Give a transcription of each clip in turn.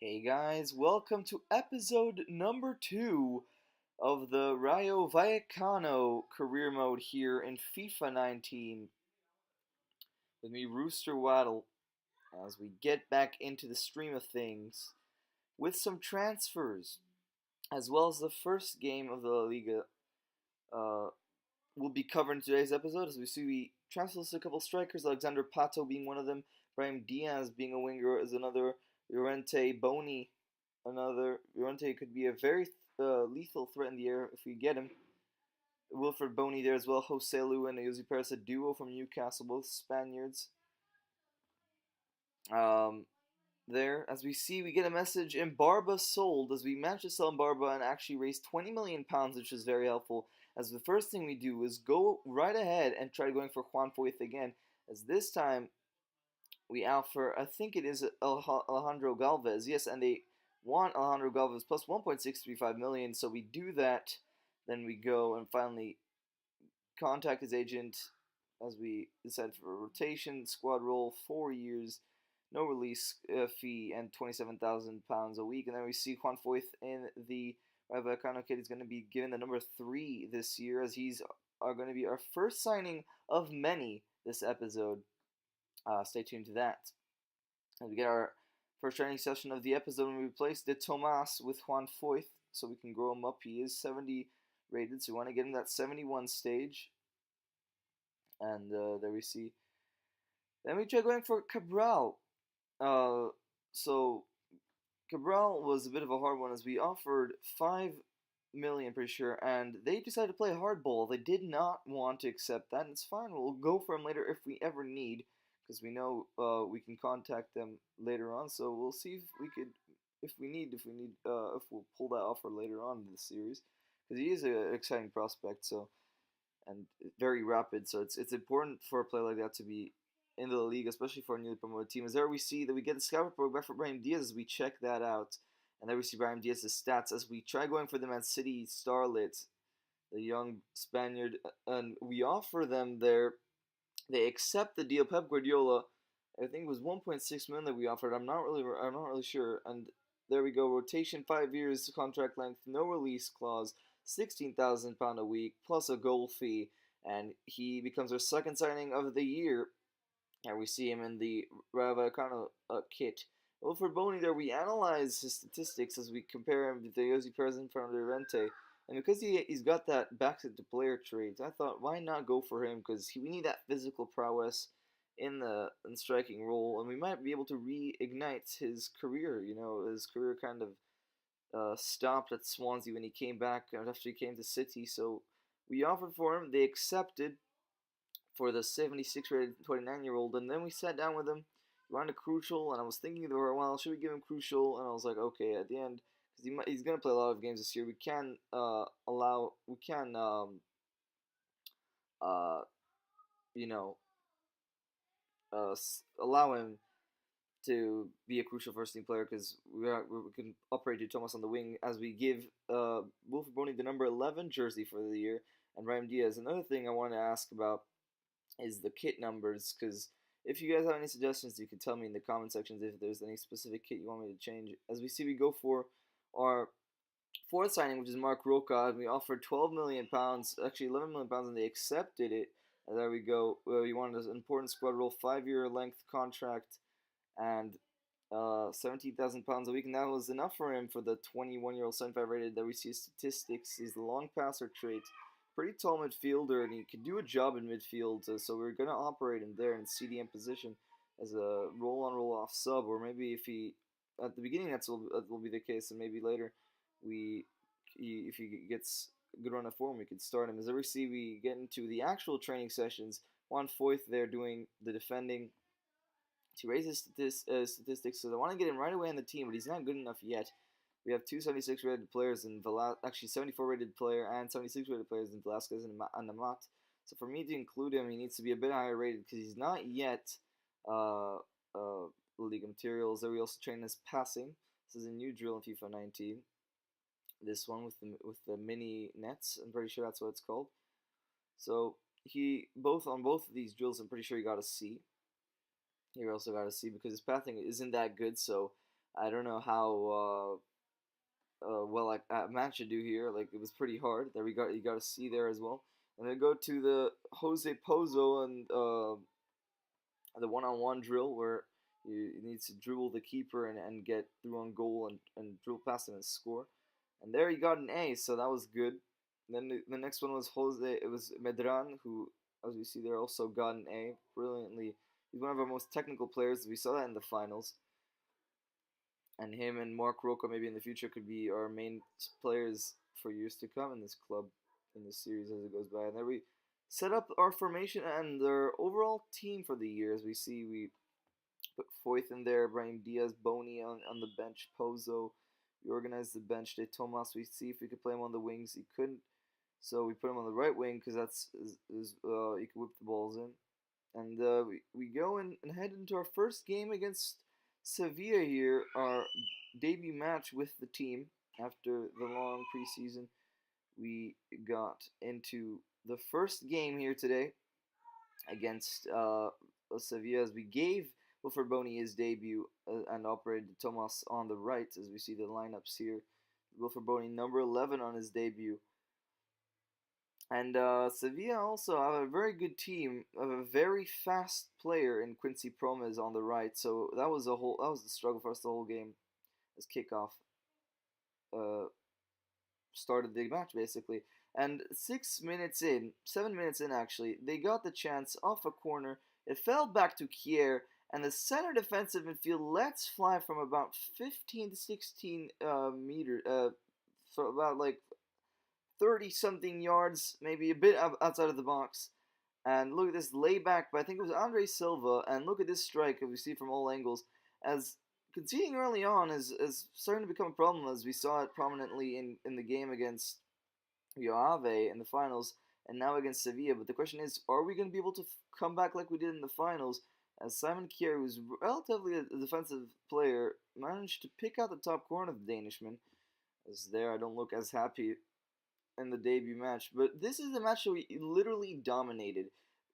Hey guys, welcome to episode number 2 of the Rayo Vallecano career mode here in FIFA 19 with me, Rooster Waddle, as we get back into the stream of things with some transfers, as well as the first game of the LIGA will be covered in today's episode. As we see, we transfer a couple strikers, Alexander Pato being one of them, Brahim Diaz being a winger is another, Llorente Boni another. Llorente could be a very lethal threat in the air if we get him. Wilfred Boni there as well. Jose Lu and Jose Perez, a duo from Newcastle, both Spaniards. There, as we see, we get a message in Barba sold, as we managed to sell Barba and actually raise £20 million, which is very helpful. As the first thing we do is go right ahead and try going for Juan Foyth again, as this time we offer, I think it is Alejandro Galvez, yes, and they want Alejandro Galvez plus 1.635 million, so we do that. Then we go and finally contact his agent as we decide for a rotation, squad role, 4 years, no release fee, and £27,000 a week. And then we see Juan Foyth in the Rayo Vallecano kit is going to be given the number 3 this year, as he's going to be our first signing of many this episode. Stay tuned to that. As we get our first training session of the episode, when we replace De Tomas with Juan Foyth, so we can grow him up. He is 70 rated, so we want to get him that 71 stage. And there we see. Then we try going for Cabral. So Cabral was a bit of a hard one, as we offered 5 million, pretty sure, and they decided to play hardball. They did not want to accept that, and it's fine. We'll go for him later if we ever need, because we know we can contact them later on. So we'll see if we could, if we'll pull that offer later on in the series, because he is an exciting prospect. So, and very rapid. So it's important for a player like that to be in the league, especially for a newly promoted team. As there we see that we get the scout report back for Brahim Diaz as we check that out. And there we see Brahim Diaz's stats as we try going for the Man City starlet, the young Spaniard, and we offer them their. They accept the deal. Pep Guardiola, I think it was 1.6 million that we offered. I'm not really sure. And there we go. Rotation, 5 years, contract length, no release clause, £16,000 a week plus a goal fee, and he becomes our second signing of the year. And we see him in the Rayo Vallecano kit. Wilfred Boni there, we analyze his statistics as we compare him to the Jose Perez in front of Llorente. And because he's got that back-to player trait, I thought, why not go for him? Because we need that physical prowess in the striking role, and we might be able to reignite his career. You know, his career kind of stopped at Swansea when he came back after he came to City. So we offered for him. They accepted for the 76 rated 29-year-old, and then we sat down with him. He wanted a crucial, and I was thinking, well, should we give him crucial? And I was like, okay, at the end, because he's going to play a lot of games this year, we can allow him to be a crucial first team player, because we can operate to Thomas on the wing, as we give Wilfred Boni the number 11 jersey for the year, and Brahim Diaz. Another thing I wanted to ask about is the kit numbers, because if you guys have any suggestions, you can tell me in the comment sections if there's any specific kit you want me to change. As we see, we go for our fourth signing, which is Mark Roca, and we offered £12 million, actually £11 million, and they accepted it. And there we go. We wanted an important squad role, 5-year length contract, and £17,000 a week, and that was enough for him for the 21-year-old 75 rated. That we see his statistics. He's the long passer trait, pretty tall midfielder, and he can do a job in midfield. So we're gonna operate him there in CDM position as a roll-on, roll-off sub, or maybe if he at the beginning that will be the case, and maybe later if he gets a good run of form, we could start him. As we see, we get into the actual training sessions. Juan Foyth there doing the defending to raise his statistics, so they want to get him right away on the team, but he's not good enough yet. We have two 76 rated players in actually 74 rated player and 76 rated players in Velasquez and Amat. So for me to include him, he needs to be a bit higher rated, because he's not yet Liga materials. There we also train his passing. This is a new drill in FIFA 19. This one with the mini nets. I'm pretty sure that's what it's called. So on both of these drills, I'm pretty sure he got a C. He also got a C because his passing isn't that good. So I don't know how well I managed to do here. Like it was pretty hard. There we got you got to see there as well. And then go to the Jose Pozo and the one-on-one drill where you need to dribble the keeper and get through on goal and dribble past him and score. And there he got an A, so that was good. And then the next one was Jose. It was Medran who, as we see there, also got an A brilliantly. He's one of our most technical players. We saw that in the finals. And him and Mark Roca maybe in the future could be our main players for years to come in this club, in this series as it goes by. And then we set up our formation and our overall team for the year. As we see, we put Foyth in there, Brahim Diaz, Boney on the bench, Pozo. We organized the bench. De Tomas, we see if we could play him on the wings. He couldn't, so we put him on the right wing because that's he could whip the balls in. And we go and head into our first game against Sevilla here, our debut match with the team after the long preseason. We got into the first game here today against Sevilla as we gave Wilfred Boney his debut and operated Tomas on the right as we see the lineups here. Wilfred Boney number 11 on his debut. And Sevilla also have a very good team, of a very fast player in Quincy Promes on the right. So that was the struggle for us the whole game as kickoff started the match basically. And 6 minutes in, 7 minutes in actually, they got the chance off a corner. It fell back to Kier, and the center defensive midfield lets fly from about 15 to 16 meters, for about like 30 something yards, maybe a bit outside of the box. And look at this layback, but I think it was Andre Silva. And look at this strike that we see from all angles. As conceding early on is starting to become a problem, as we saw it prominently in the game against Ave in the finals, and now against Sevilla. But the question is, are we going to be able to come back like we did in the finals? As Simon Kjær, who's relatively a defensive player, managed to pick out the top corner of the Danishman. As there, I don't look as happy in the debut match, but this is the match that we literally dominated,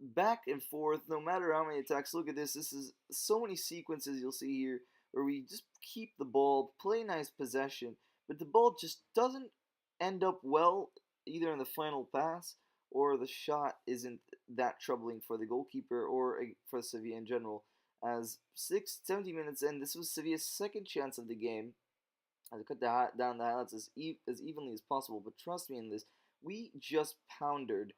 back and forth, no matter how many attacks. Look at this. This is so many sequences you'll see here where we just keep the ball, play nice possession, but the ball just doesn't end up well either in the final pass, or the shot isn't that troubling for the goalkeeper or for Sevilla in general. As 70 minutes in, this was Sevilla's second chance of the game. I cut down the highlights as evenly as possible, but trust me in this, we just pounded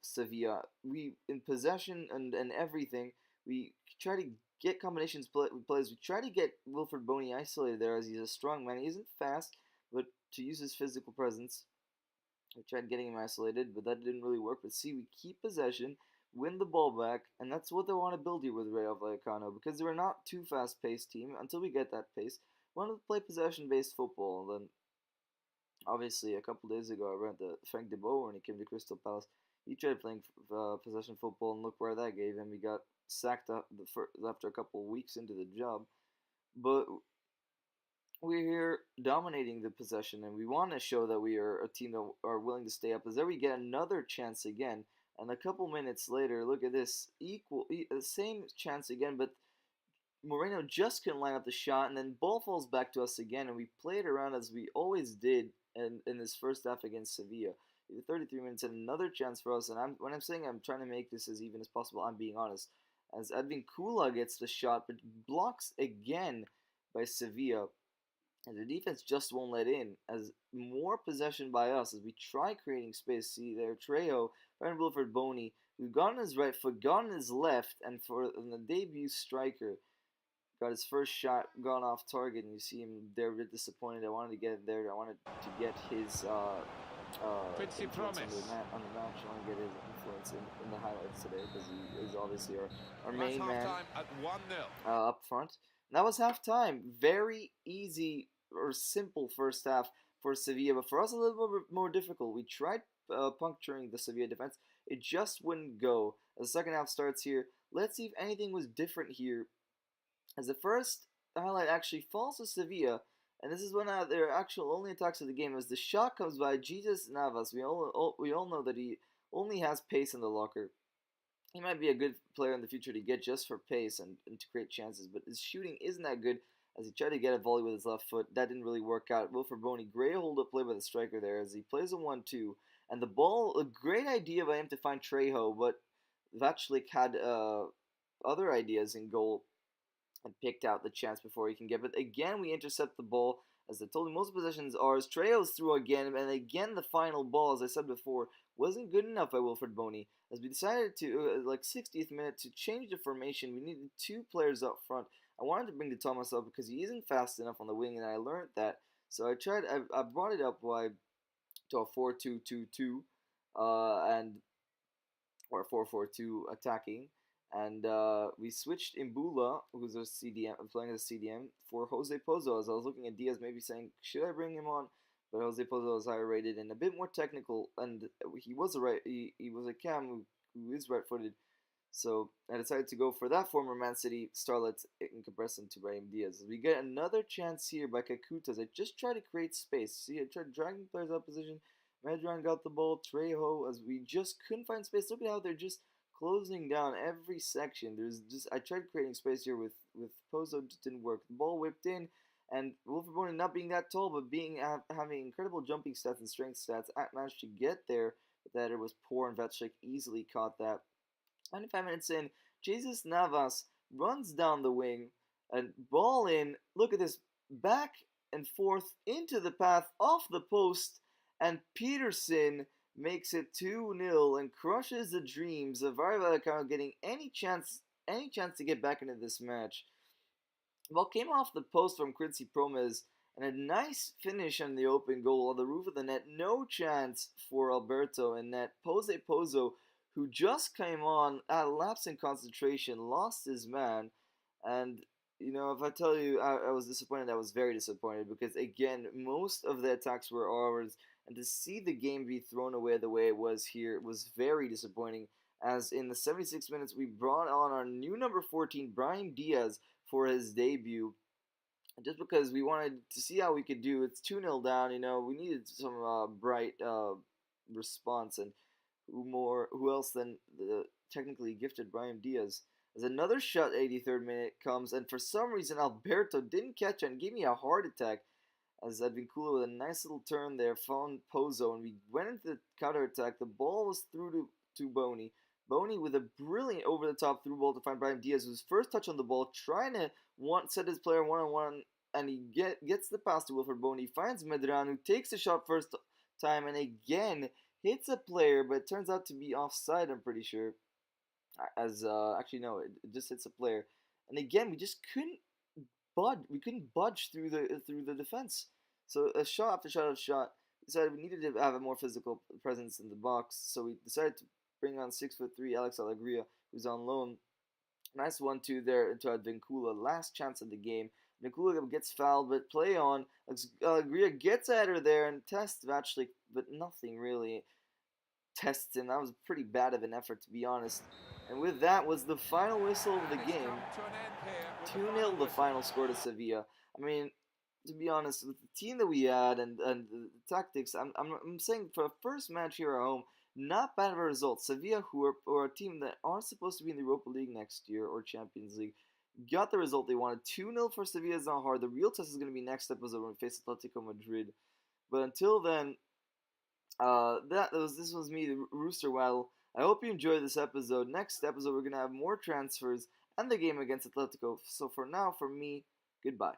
Sevilla. We in possession and everything. We try to get combinations plays. We try to get Wilfred Boney isolated there, as he's a strong man. He isn't fast, but to use his physical presence, we tried getting him isolated, but that didn't really work. But see, we keep possession, win the ball back, and that's what they want to build here with Rayo Vallecano, because they're not too fast-paced team until we get that pace. We want to play possession-based football, and then obviously a couple days ago I read that Frank de Boer, when he came to Crystal Palace, he tried playing possession football, and look where that gave him. He got sacked after a couple of weeks into the job. But we're here dominating the possession, and we want to show that we are a team that are willing to stay up. As there we get another chance again, and a couple minutes later, look at this, same chance again, but Moreno just couldn't line up the shot, and then ball falls back to us again, and we played around as we always did in this first half against Sevilla. 33 minutes and another chance for us, and when I'm saying I'm trying to make this as even as possible, I'm being honest. As Edwin Kula gets the shot, but blocks again by Sevilla. And the defense just won't let in, as more possession by us as we try creating space. See there, Trejo, Ryan Wilfred Boney, who got on his right foot, got on his left, and for the debut striker, got his first shot gone off target, and you see him there a bit disappointed. I wanted to get there. I wanted to get his influence on the match. I want to get his influence in the highlights today, because he is obviously our main man at 1-0. Up front. And that was halftime. Very easy or simple first half for Sevilla, but for us a little bit more difficult. We tried puncturing the Sevilla defense. It just wouldn't go. As the second half starts here, let's see if anything was different here. As the first highlight actually falls to Sevilla, and this is one of their actual only attacks of the game, as the shot comes by Jesus Navas. We all know that he only has pace in the locker. he might be a good player in the future to get just for pace and to create chances, but his shooting isn't that good as he tried to get a volley with his left foot. That didn't really work out. Wilfred Boney, great hold up play by the striker there as he plays a 1-2. And the ball, a great idea by him to find Trejo, but Vaclik had other ideas in goal and picked out the chance before he can get. But again, we intercept the ball. As I told you, most possessions are as Trejo's through again, and again the final ball, as I said before, wasn't good enough by Wilfred Boney. As we decided to, like 60th minute, to change the formation, we needed two players up front. I wanted to bring the Thomas up because he isn't fast enough on the wing, and I learned that. So I brought it up to a 4-2-2-2, and or 4-4-2 attacking. And we switched Imbula, who's a CDM, playing as a CDM, for Jose Pozo. As I was looking at Diaz, maybe saying, should I bring him on? But Jose Pozo was higher rated and a bit more technical, and he was he was a cam who is right-footed. So I decided to go for that former Man City starlet in comparison to Brahim Diaz. We get another chance here by Kakutas. I just try to create space. See, I tried dragging players out of position. Medran got the ball. Trejo, as we just couldn't find space. Look at how they're just closing down every section. I tried creating space here with Pozo, just didn't work. The ball whipped in, and Wilfred Boney not being that tall, but having incredible jumping stats and strength stats, managed to get there. But that it was poor, and Vetchik easily caught that. 25 minutes in, Jesus Navas runs down the wing and ball in. Look at this, back and forth into the path off the post, and Peterson makes it 2-0 and crushes the dreams of Rayo Vallecano getting any chance to get back into this match. Ball came off the post from Quincy Promes and a nice finish on the open goal on the roof of the net. No chance for Alberto in net. Jose Pozo, who just came on at a lapse in concentration, lost his man. And, you know, if I tell you I was disappointed, I was very disappointed because, again, most of the attacks were ours. And to see the game be thrown away the way it was here was very disappointing. As in the 76 minutes, we brought on our new number 14, Brahim Diaz, for his debut. Just because we wanted to see how we could do. It's 2-0 down, you know, we needed some bright response. And who else than the technically gifted Brahim Diaz? As another shot, 83rd minute comes, and for some reason Alberto didn't catch it and gave me a heart attack. As Advincula with a nice little turn there found Pozo, and we went into the counter attack. The ball was through to Boney. Boney with a brilliant over-the-top through ball to find Brahim Diaz, whose first touch on the ball, trying to set his player one-on-one, and he gets the pass to Wilfred Boney. He finds Medran, who takes the shot first time, and again hits a player, but it turns out to be offside, I'm pretty sure. Actually, no, it just hits a player. And again, we just couldn't budge through the defense. So a shot after shot after shot, we decided we needed to have a more physical presence in the box. So we decided to bring on 6'3" Alex Alegria, who's on loan. Nice 1-2 there into Advincula. Last chance of the game. Advincula gets fouled, but play on. Alegria gets at her there and tests Vaclik, but nothing really tests him. That was pretty bad of an effort, to be honest. And with that was the final whistle of the game. 2-0 the final score to Sevilla. I mean, to be honest, with the team that we had and the tactics, I'm saying for a first match here at home, not bad of a result. Sevilla, who are a team that aren't supposed to be in the Europa League next year or Champions League, got the result they wanted. 2-0 for Sevilla is not hard. The real test is going to be next episode when we face Atletico Madrid. But until then, this was me, the Rooster Waddle. I hope you enjoyed this episode. Next episode, we're going to have more transfers and the game against Atletico. So for now, from me, goodbye.